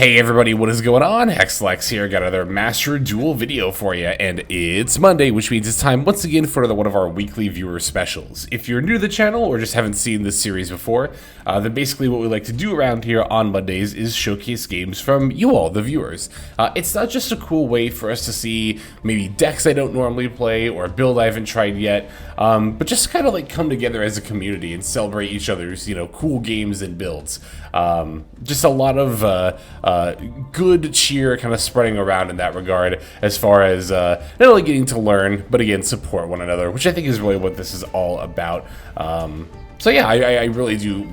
Hey everybody, what is going on? Hexlex here, got another Master Duel video for you, and it's Monday, which means it's time once again for another one of our weekly viewer specials. If you're new to the channel or just haven't seen this series before, then basically what we like to do around here on Mondays is showcase games from you all, the viewers. It's not just a cool way for us to see maybe decks I don't normally play or a build I haven't tried yet, but just kind of like come together as a community and celebrate each other's, cool games and builds. Just a lot of good cheer kind of spreading around in that regard, as far as not only getting to learn, but again, support one another, which I think is really what this is all about. So yeah, I really do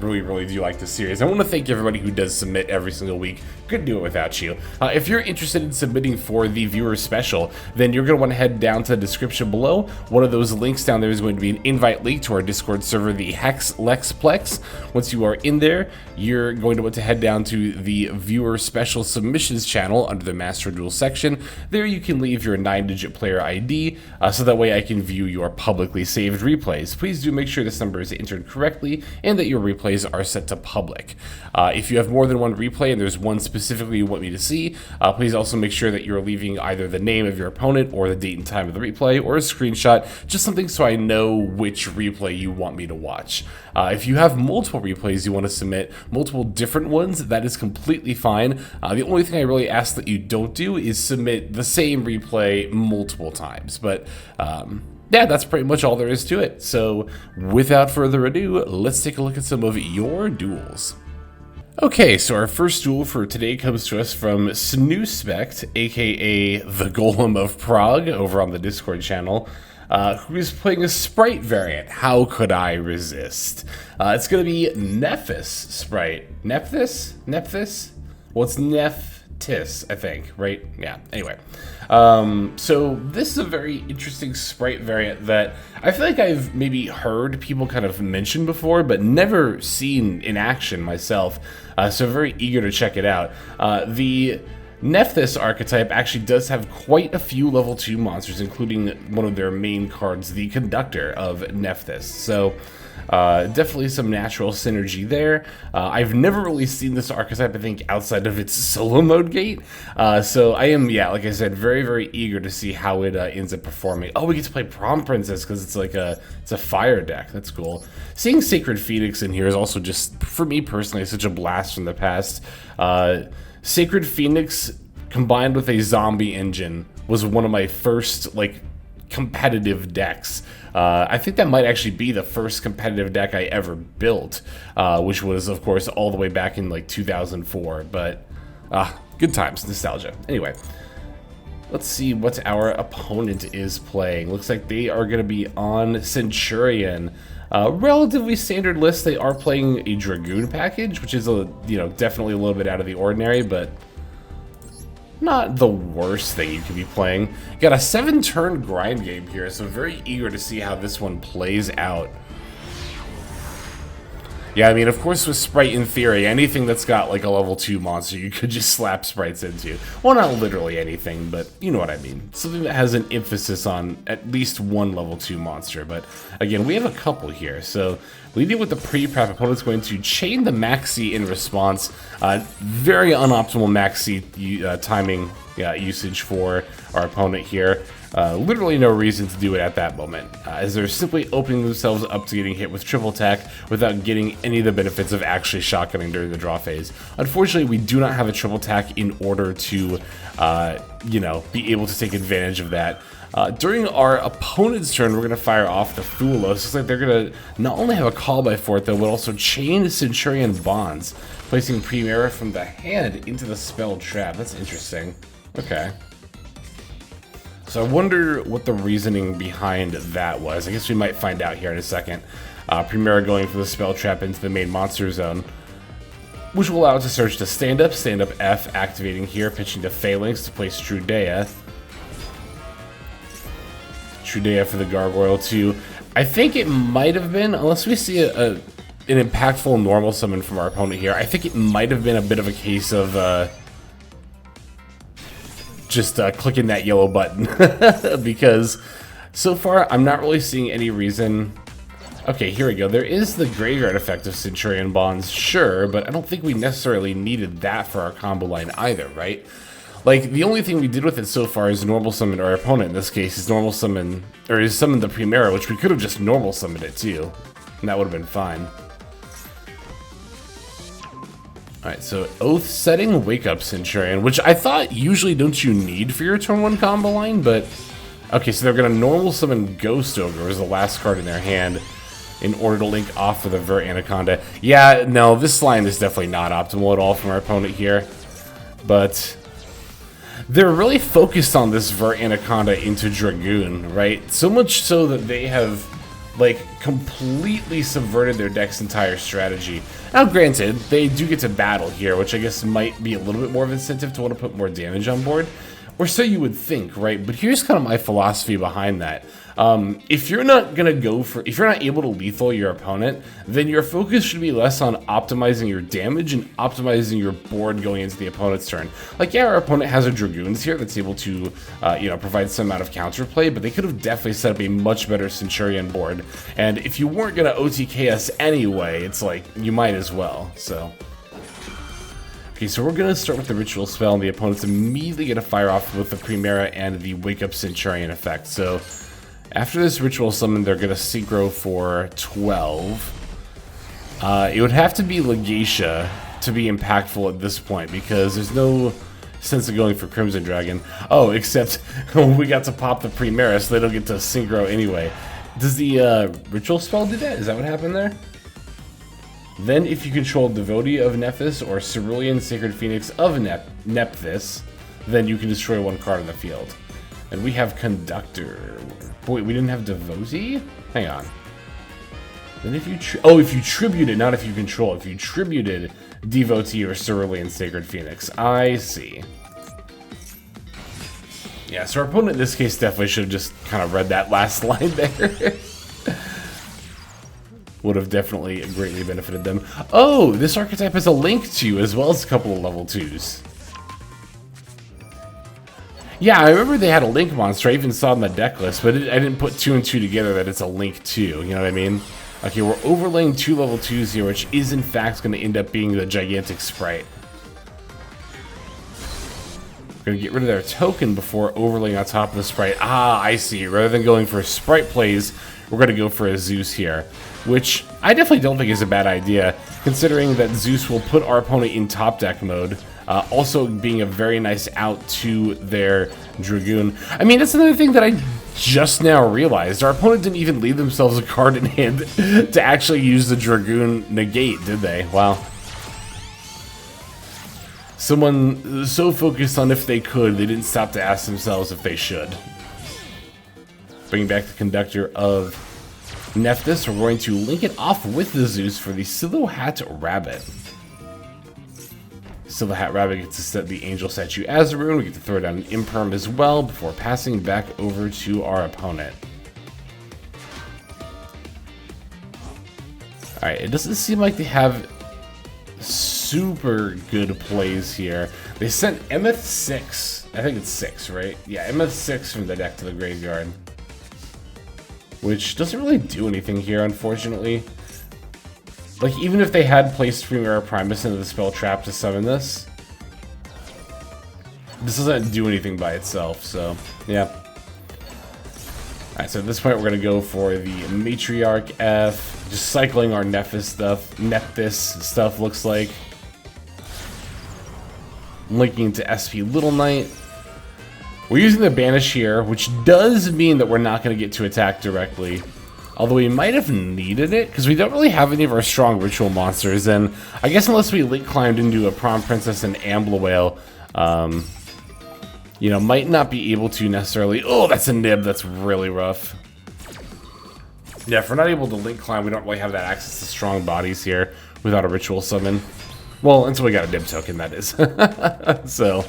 like this series. I want to thank everybody who does submit every single week. Couldn't do it without you. If you're interested in submitting for the viewer special, then you're going to want to head down to the description below. One of those links down there is going to be an invite link to our Discord server, the Hexlexplex. Once you are in there, you're going to want to head down to the viewer special submissions channel under the Master Duel section. There you can leave your 9-digit player ID, so that way I can view your publicly saved replays. Please do make sure this number is entered correctly and that your replays are set to public. If you have more than one replay and there's one specifically you want me to see, please also make sure that you're leaving either the name of your opponent or the date and time of the replay or a screenshot, just something so I know which replay you want me to watch. If you have multiple replays you want to submit, multiple different ones, that is completely fine. The only thing I really ask that you don't do is submit the same replay multiple times, but yeah, that's pretty much all there is to it. So without further ado, let's take a look at some of your duels. Okay, so our first duel for today comes to us from Snoozspect, aka the Golem of Prague, over on the Discord channel, who is playing a Sprite variant. How could I resist? It's going to be Nephthys Sprite. Nephthys? Nephthys? Well, it's Nephthys, I think, right? Yeah, anyway. So this is a very interesting Sprite variant that I feel like I've maybe heard people kind of mention before, but never seen in action myself, so very eager to check it out. The Nephthys archetype actually does have quite a few level 2 monsters, including one of their main cards, the Conductor of Nephthys. So definitely some natural synergy there. I've never really seen this archetype, I think, outside of its solo mode gate. So I am, yeah, like I said, very eager to see how it ends up performing. Oh, we get to play Prom Princess because it's like it's a fire deck. That's cool. Seeing Sacred Phoenix in here is also just, for me personally, such a blast from the past. Sacred Phoenix combined with a zombie engine was one of my first, like, competitive decks. I think that might actually be the first competitive deck I ever built, which was, of course, all the way back in like 2004, but good times, nostalgia. Anyway, let's see what our opponent is playing. Looks like they are going to be on Centurion. Relatively standard list. They are playing a Dragoon package, which is definitely a little bit out of the ordinary, but not the worst thing you could be playing. Got a 7-turn grind game here, so very eager to see how this one plays out. Yeah, I mean, of course with Sprite, in theory, anything that's got like a level 2 monster you could just slap sprites into. Well, not literally anything, but you know what I mean. Something that has an emphasis on at least one level 2 monster. But again, we have a couple here, so leading with the pre-prep, opponent's going to chain the Maxi in response. Very unoptimal Maxi timing usage for our opponent here. Literally no reason to do it at that moment, as they're simply opening themselves up to getting hit with triple attack without getting any of the benefits of actually shotgunning during the draw phase. Unfortunately, we do not have a triple attack in order to, be able to take advantage of that. During our opponent's turn, we're going to fire off the Thulos. Looks like they're going to not only have a call by for it, though, but also chain Centurion Bonds, placing Primera from the hand into the spell trap. That's interesting. Okay. So I wonder what the reasoning behind that was. I guess we might find out here in a second. Primera going for the spell trap into the main monster zone, which will allow it to search to stand up F, activating here, pitching to Phalanx to place Trudea. Trudea for the Gargoyle too. I think it might have been, unless we see an impactful normal summon from our opponent here, I think it might have been a bit of a case of just clicking that yellow button because so far I'm not really seeing any reason Okay, here we go. There is the graveyard effect of Centurion Bonds, sure, but I don't think we necessarily needed that for our combo line either, right? Like, the only thing we did with it so far is normal summon our opponent, in this case, is normal summon, or is summon the Primera, which we could have just normal summoned it too, and that would have been fine. Alright, so Oath setting, Wake Up Centurion, which I thought usually don't you need for your turn 1 combo line, but... Okay, so they're going to normal summon Ghost Ogre as the last card in their hand in order to link off for the Vert Anaconda. Yeah, no, this line is definitely not optimal at all from our opponent here, but... They're really focused on this Vert Anaconda into Dragoon, right? So much so that they have, like, completely subverted their deck's entire strategy. Now, granted, they do get to battle here, which I guess might be a little bit more of an incentive to want to put more damage on board. Or so you would think, right? But here's kind of my philosophy behind that. If you're not if you're not able to lethal your opponent, then your focus should be less on optimizing your damage and optimizing your board going into the opponent's turn. Like, yeah, our opponent has a Dragoons here that's able to, provide some amount of counterplay, but they could have definitely set up a much better Centurion board. And if you weren't going to OTK us anyway, it's like, you might as well, so... Okay, so we're going to start with the Ritual Spell, and the opponent's immediately going to fire off with the Primera and the Wake Up Centurion effect. So, after this Ritual Summon, they're going to Synchro for 12. It would have to be Legacia to be impactful at this point, because there's no sense of going for Crimson Dragon. Oh, except we got to pop the Primera, so they don't get to Synchro anyway. Does the Ritual Spell do that? Is that what happened there? Then, if you control Devotee of Nephthys or Cerulean Sacred Phoenix of Nephthys, then you can destroy 1 card on the field. And we have Conductor. Boy, we didn't have Devotee? Hang on. Then if you if you tributed, not if you control, if you tributed Devotee or Cerulean Sacred Phoenix. I see. Yeah, so our opponent in this case definitely should have just kind of read that last line there. Would have definitely greatly benefited them. Oh, this archetype has a link to, as well as a couple of level 2s. Yeah, I remember they had a link monster. I even saw it in the deck list, but I didn't put 2 and 2 together that it's a link 2. You know what I mean? Okay, we're overlaying 2 level 2s here, which is in fact going to end up being the gigantic Sprite. We're going to get rid of their token before overlaying on top of the Sprite. Ah, I see. Rather than going for Sprite plays, we're going to go for a Zeus here, which I definitely don't think is a bad idea, considering that Zeus will put our opponent in top deck mode, also being a very nice out to their Dragoon. I mean, that's another thing that I just now realized. Our opponent didn't even leave themselves a card in hand to actually use the Dragoon negate, did they? Wow. Someone so focused on if they could, they didn't stop to ask themselves if they should. Bringing back the Conductor of Nephthys, we're going to link it off with the Zeus for the Silhouette Rabbit. Silhouette Rabbit gets to set the Angel Statue as a rune. We get to throw down an Imperm as well before passing back over to our opponent. Alright, it doesn't seem like they have super good plays here. They sent Emeth 6. I think it's 6, right? Yeah, Emeth 6 from the deck to the graveyard. Which doesn't really do anything here, unfortunately. Like, even if they had placed Primera Primus into the spell trap to summon this doesn't do anything by itself, so, yeah. Alright, so at this point we're going to go for the Matriarch F, just cycling our Nephthys stuff, looks like. Linking to SP Little Knight. We're using the Banish here, which does mean that we're not going to get to attack directly. Although we might have needed it, because we don't really have any of our strong ritual monsters, and I guess unless we link climbed into a Prom Princess and Ambla Whale, might not be able to necessarily... Oh, that's a nib, that's really rough. Yeah, if we're not able to link climb, we don't really have that access to strong bodies here without a ritual summon. Well, until we got a nib token, that is. So...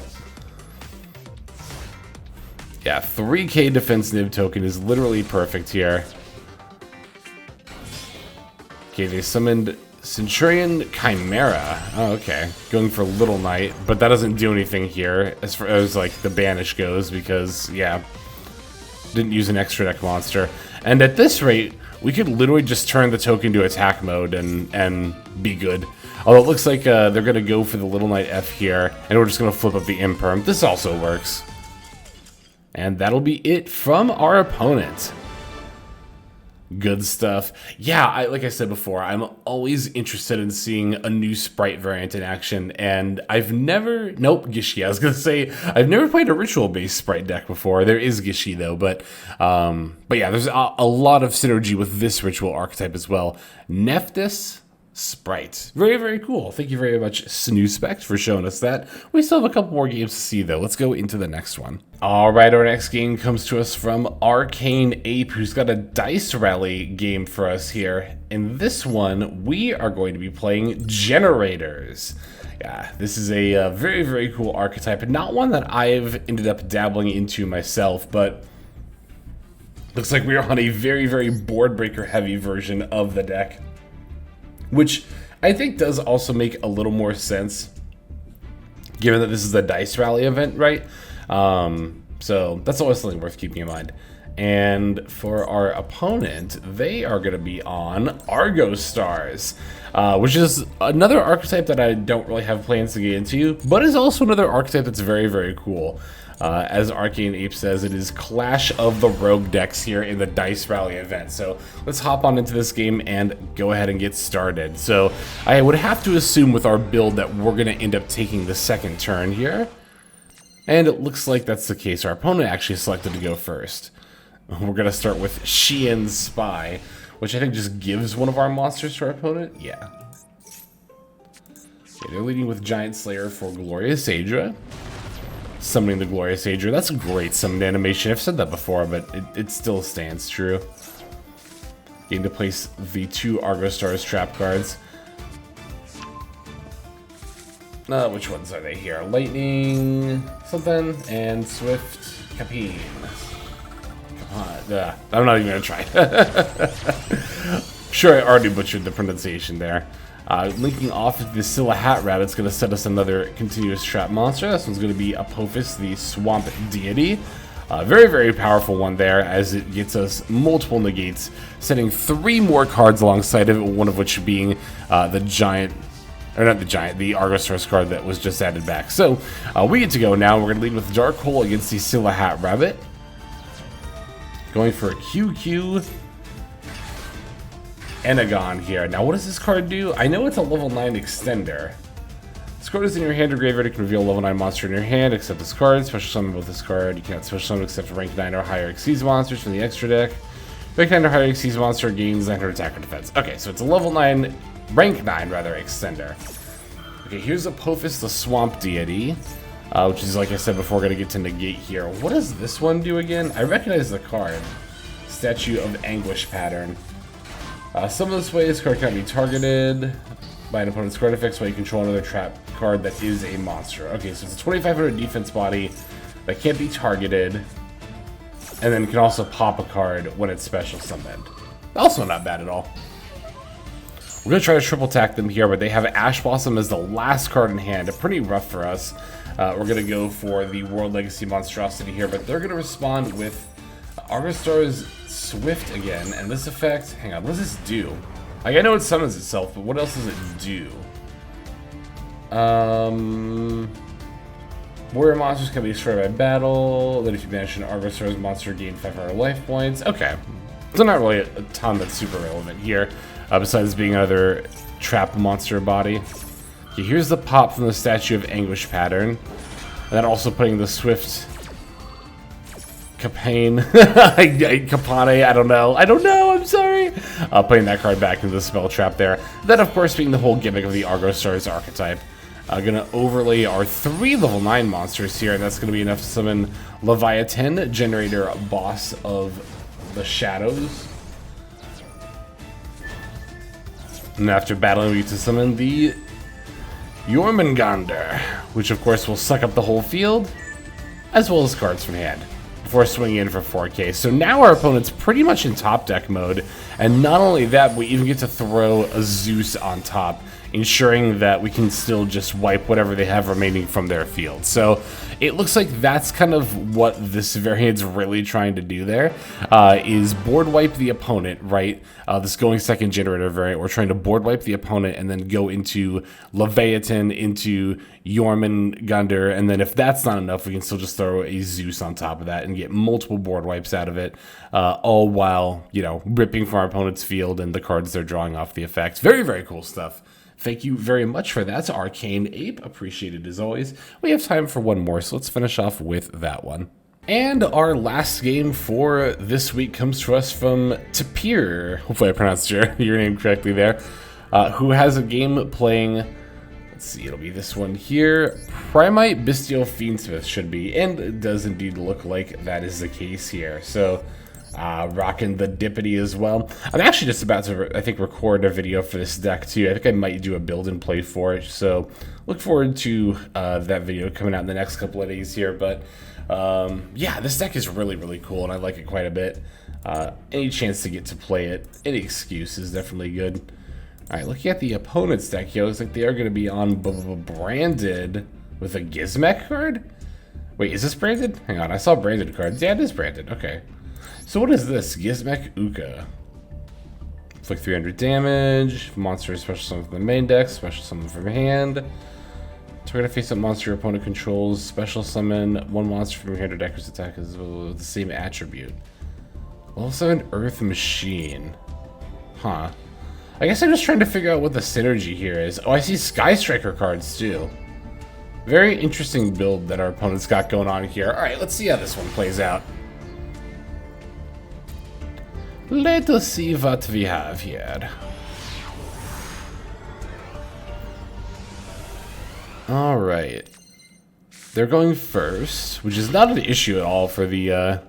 yeah, 3k defense nib token is literally perfect here. Okay, they summoned Centurion Chimera. Oh, okay. Going for Little Knight, but that doesn't do anything here as far as, like, the banish goes because, yeah, didn't use an extra deck monster. And at this rate, we could literally just turn the token to attack mode and be good. Although it looks like they're going to go for the Little Knight F here, and we're just going to flip up the Imperm. This also works. And that'll be it from our opponent. Good stuff. Yeah, like I said before, I'm always interested in seeing a new Sprite variant in action, and I've never... Nope, Gishi. I was going to say, I've never played a ritual-based Sprite deck before. There is Gishi, though, but yeah, there's a lot of synergy with this ritual archetype as well. Nephthys, Spright. Very, very cool. Thank you very much, Snoozespect, for showing us that. We still have a couple more games to see, though. Let's go into the next one. All right, our next game comes to us from Arcane Ape, who's got a Dice Rally game for us here. In this one, we are going to be playing Generaiders. Yeah, this is a very, very cool archetype, and not one that I've ended up dabbling into myself, but looks like we are on a very, very board breaker heavy version of the deck, which I think does also make a little more sense, given that this is a Dice Rally event, right? So that's always something worth keeping in mind. And for our opponent, they are going to be on Argo Stars, which is another archetype that I don't really have plans to get into, but is also another archetype that's very, very cool. As Arcane Ape says, it is Clash of the Rogue decks here in the Dice Rally event. So let's hop on into this game and go ahead and get started. So I would have to assume with our build that we're going to end up taking the second turn here. And it looks like that's the case. Our opponent actually selected to go first. We're going to start with Xian's Spy, which I think just gives one of our monsters to our opponent. Yeah. Okay, they're leading with Giant Slayer for Glorious Aedra. Summoning the Glorious Aedra. That's a great summoned animation. I've said that before, but it still stands true. Getting to place the 2 Argo Stars trap cards. Which ones are they here? Lightning something and Swift Capine. I'm not even gonna try. Sure, I already butchered the pronunciation there. Linking off the Scylla Hat Rat, it's going to set us another continuous trap monster. This one's going to be Apophis, the Swamp Deity. Very, very powerful one there, as it gets us multiple negates, setting 3 more cards alongside of it, one of which being the Giant, or not the Giant, the Argo Stars card that was just added back. So we get to go now. We're going to lead with Dark Hole against the Scylla Hat Rabbit. Going for a QQ Enagon here. Now, what does this card do? I know it's a level 9 extender. This card is in your hand or graveyard. It can reveal a level 9 monster in your hand, except this card. Special summon with this card. You cannot special summon except rank 9 or higher Xyz monsters from the extra deck. Rank 9 or higher Xyz monster gains 900 attack or defense. Okay, so it's a level 9, rank 9 rather, extender. Okay, here's Apophis, the Swamp Deity, which is, like I said before, going to get to negate here. What does this one do again? I recognize the card. Statue of Anguish pattern. Some of this way, this card cannot be targeted by an opponent's card effects while you control another trap card that is a monster. Okay, so it's a 2500 defense body that can't be targeted, and then can also pop a card when it's special summoned. Also not bad at all. We're going to try to triple attack them here, but they have Ash Blossom as the last card in hand. Pretty rough for us. We're going to go for the World Legacy Monstrosity here, but they're going to respond with Argo Stars Swift again, and this effect, hang on, what does this do? Like, I know it summons itself, but what else does it do? Warrior monsters can be destroyed by battle, then if you banish an Argo Stars monster, gain 500 life points. Okay, so not really a ton that's super relevant here, besides being another trap monster body. Okay, here's the pop from the Statue of Anguish pattern, and then also putting the Swift Capane, Capane, I don't know, I'm sorry. Putting that card back into the spell trap there. That, of course, being the whole gimmick of the Argo Stars archetype. Gonna overlay our 3 level 9 monsters here, and that's gonna be enough to summon Leviathan, Generator, Boss of the Shadows. And after battling, we get to summon the Jormungandr, which of course will suck up the whole field, as well as cards from hand, before swinging in for 4k. So now our opponent's pretty much in top deck mode, and not only that, we even get to throw a Zeus on top, ensuring that we can still just wipe whatever they have remaining from their field. So it looks like that's kind of what this variant's really trying to do there, is board wipe the opponent, right? This going second Generator variant, we're trying to board wipe the opponent and then go into Leviathan, into Jormungandr, and then if that's not enough, we can still just throw a Zeus on top of that and get multiple board wipes out of it, all while, you know, ripping from our opponent's field and the cards they're drawing off the effects. Very, very cool stuff. Thank you very much for that, Arcane Ape. Appreciated as always. We have time for one more, so let's finish off with that one. And our last game for this week comes to us from Tapir. Hopefully I pronounced your name correctly there. Who has a game playing, let's see, it'll be this one here. Primite Fiendsmith should be, and it does indeed look like that is the case here. So, rocking the Dippity as well. I'm actually just about to, I think, record a video for this deck too. I think I might do a build and play for it. So, look forward to that video coming out in the next couple of days here. But, yeah, this deck is really, really cool, and I like it quite a bit. Any chance to get to play it, any excuse is definitely good. Alright, looking at the opponent's deck here, looks like they are going to be on branded with a Gizmek card? Wait, is this branded? Hang on, I saw branded cards. Yeah, it is branded. Okay. So what is this? Gizmek Uka. Inflict 300 damage. Monster special summon from the main deck. Special summon from hand. Target face up monster your opponent controls. Special summon one monster from your hand or deck whose attack is with the same attribute. Also an Earth Machine. Huh. I guess I'm just trying to figure out what the synergy here is. Oh, I see Sky Striker cards too. Very interesting build that our opponent's got going on here. Alright, let's see how this one plays out. Let us see what we have here. Alright. They're going first, which is not an issue at all for the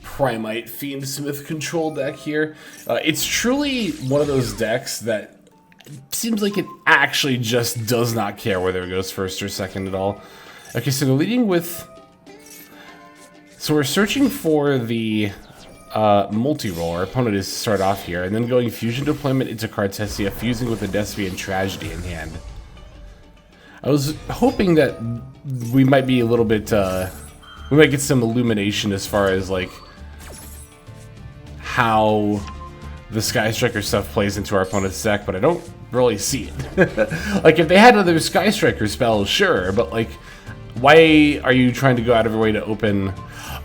Primite Fiendsmith control deck here. It's truly one of those decks that seems like it actually just does not care whether it goes first or second at all. Okay, so they're leading with... So we're searching for the multi-roll. Our opponent is to start off here, and then going Fusion Deployment into Cartesia, fusing with a Despian Tragedy in hand. I was hoping that we might be a little bit... we might get some illumination as far as, like, how the Sky Striker stuff plays into our opponent's deck, but I don't really see it. Like, if they had other Sky Striker spells, sure, but, like, why are you trying to go out of your way to open...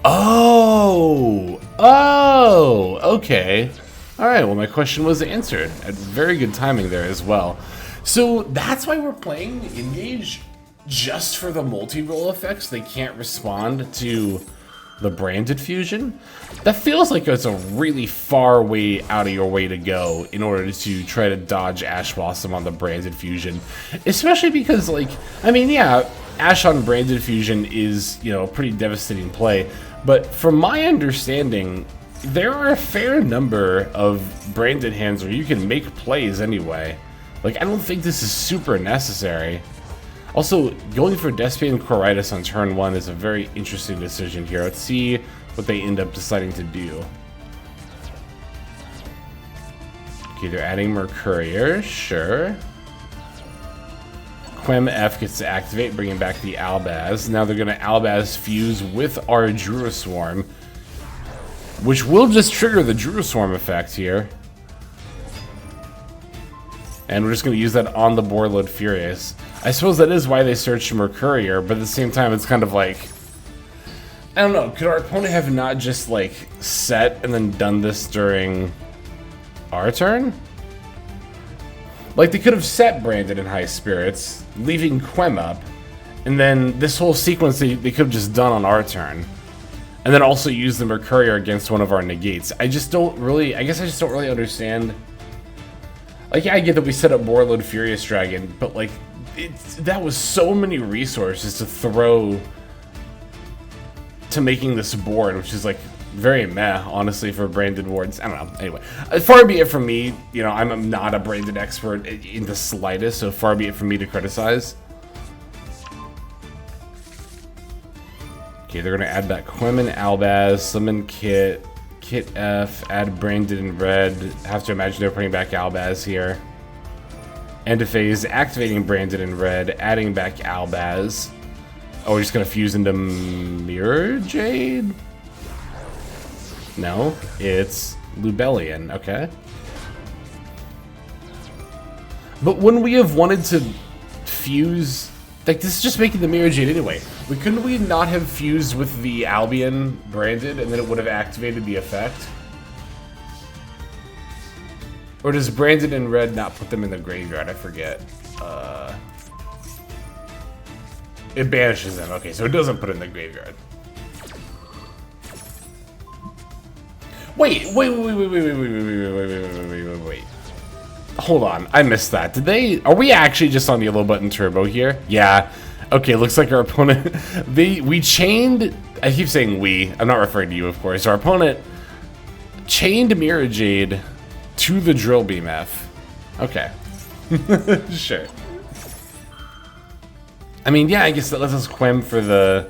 Oh! Oh! Okay. Alright, well, my question was answered. Very good timing there as well. So, that's why we're playing Engage just for the multi-roll effects. They can't respond to the branded fusion. That feels like it's a really far way out of your way to go in order to try to dodge Ash Blossom on the branded fusion. Especially because, like, I mean, yeah, Ash on branded fusion is, you know, a pretty devastating play. But from my understanding, there are a fair number of branded hands where you can make plays anyway. Like, I don't think this is super necessary. Also, going for Despian Coritis on turn 1 is a very interesting decision here. Let's see what they end up deciding to do. Okay, they're adding Mercurier, sure. Quem F gets to activate, bringing back the Albaz. Now they're going to Albaz fuse with our Druiswarm, which will just trigger the Druiswarm effect here. And we're just going to use that on the Borload Furious. I suppose that is why they searched Mercurier, but at the same time, it's kind of like... I don't know, could our opponent have not just, like, set and then done this during our turn? Like, they could have set Branded in High Spirits, leaving Quem up, and then this whole sequence they could have just done on our turn. And then also use the Mercurier against one of our negates. I just don't really... I guess I just don't really understand... Like, yeah, I get that we set up Borload Furious Dragon, but, like, that was so many resources to throw to making this board, which is, like, very meh, honestly, for branded wards. I don't know. Anyway, far be it from me. You know, I'm not a branded expert in the slightest, so far be it from me to criticize. Okay, they're going to add back Quemin, Albaz, summon Kit, Kit F, add Branded in red. Have to imagine they're putting back Albaz here. End of phase, activating Branded in red, adding back Albaz. Oh, we're just gonna fuse into Mirror Jade? No, it's Lubellion, okay. But wouldn't we have wanted to fuse... Like, this is just making the Mirror Jade anyway. Couldn't we not have fused with the Albion Branded and then it would have activated the effect? Or does Branded in red not put them in the graveyard? I forget. It banishes them. Okay, so it doesn't put it in the graveyard. Wait. Hold on, I missed that. Did they... Are we actually just on Yellow Button Turbo here? Yeah. Okay, looks like our opponent... We chained... I keep saying we. I'm not referring to you, of course. Our opponent chained Mirror Jade to the Drill Beam F. Okay. Sure. I mean, yeah, I guess that lets us quem for the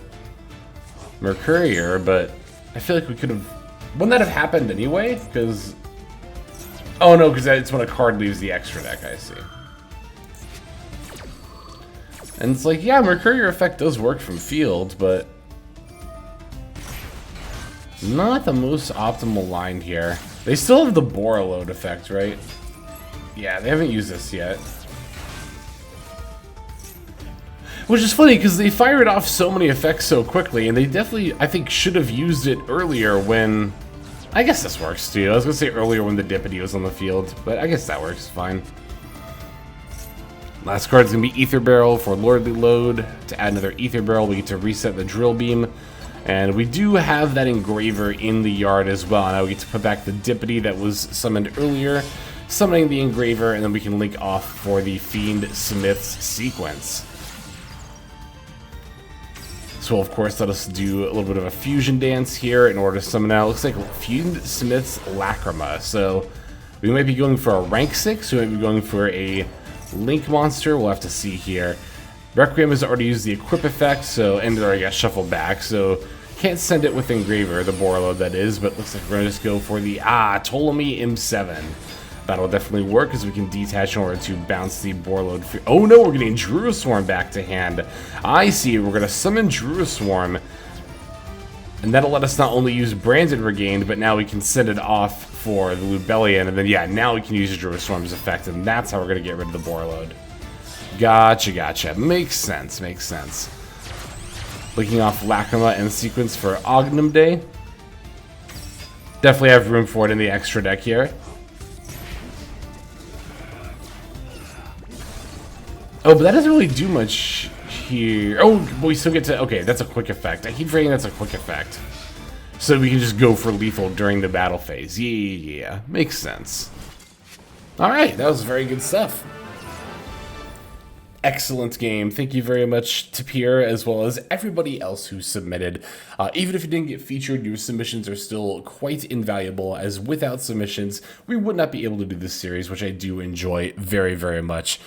Mercurier, but I feel like we could have... Wouldn't that have happened anyway? Because... Oh no, because it's when a card leaves the extra deck, I see. And it's like, yeah, Mercurier effect does work from field, but... Not the most optimal line here. They still have the Borreload effect, right? Yeah, they haven't used this yet. Which is funny, because they fired off so many effects so quickly, and they definitely, I think, should have used it earlier when... I guess this works, too. I was going to say earlier when the Dippity was on the field, but I guess that works fine. Last card is going to be Ether Barrel for Lordly Load. To add another Ether Barrel, we get to reset the Drill Beam. And we do have that Engraver in the yard as well. Now we get to put back the Dippity that was summoned earlier, summoning the Engraver, and then we can link off for the Fiendsmith's sequence. So of course, let us do a little bit of a fusion dance here in order to summon out. Looks like Fiendsmith's Lacrima. So we might be going for a rank 6. We might be going for a Link monster. We'll have to see here. Requiem has already used the equip effect, so and it already got shuffled back. So can't send it with Engraver, the Borreload that is. But looks like we're gonna just go for the Ptolemy M7. That'll definitely work because we can detach in order to bounce the Borreload. Oh no, we're getting Druiswarm back to hand. I see, we're going to summon Druiswarm. And that'll let us not only use Branded Regained, but now we can send it off for the Lubellion. And then, yeah, now we can use Druiswarm's effect. And that's how we're going to get rid of the Borreload. Gotcha. Makes sense, makes sense. Linking off Lacrima and sequence for Ognum Day. Definitely have room for it in the extra deck here. Oh, but that doesn't really do much here. Oh, but we still get to... Okay, that's a quick effect. I keep forgetting that's a quick effect. So we can just go for lethal during the battle phase. Yeah. Makes sense. Alright, that was very good stuff. Excellent game. Thank you very much to Pierre as well as everybody else who submitted. Even if you didn't get featured, your submissions are still quite invaluable, as without submissions, we would not be able to do this series, which I do enjoy very, very much.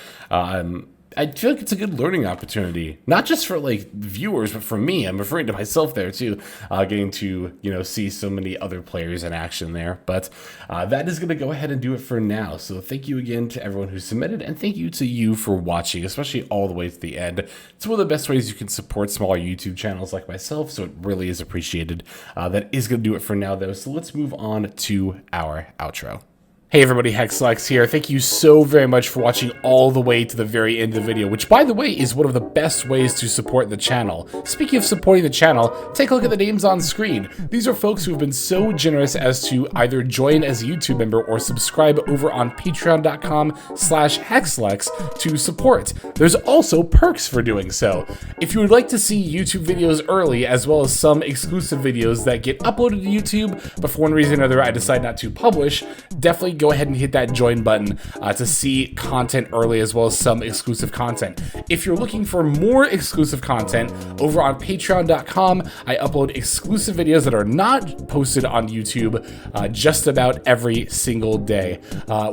I feel like it's a good learning opportunity, not just for like viewers, but for me. I'm referring to myself there too, getting to, you know, see so many other players in action there. But that is going to go ahead and do it for now. So thank you again to everyone who submitted, and thank you to you for watching, especially all the way to the end. It's one of the best ways you can support smaller YouTube channels like myself, so it really is appreciated. That is going to do it for now, though. So let's move on to our outro. Hey everybody, Hexlex here. Thank you so very much for watching all the way to the very end of the video, which by the way is one of the best ways to support the channel. Speaking of supporting the channel, take a look at the names on screen. These are folks who have been so generous as to either join as a YouTube member or subscribe over on patreon.com/Hexlex to support. There's also perks for doing so. If you would like to see YouTube videos early, as well as some exclusive videos that get uploaded to YouTube, but for one reason or another I decide not to publish, definitely go ahead and hit that join button to see content early, as well as some exclusive content. If you're looking for more exclusive content, over on patreon.com, I upload exclusive videos that are not posted on YouTube just about every single day.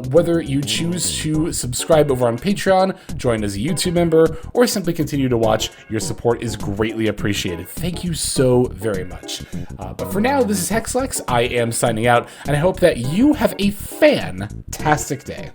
Whether you choose to subscribe over on Patreon, join as a YouTube member, or simply continue to watch, your support is greatly appreciated. Thank you so very much. But for now, this is Hexlex. I am signing out, and I hope that you have a fantastic day.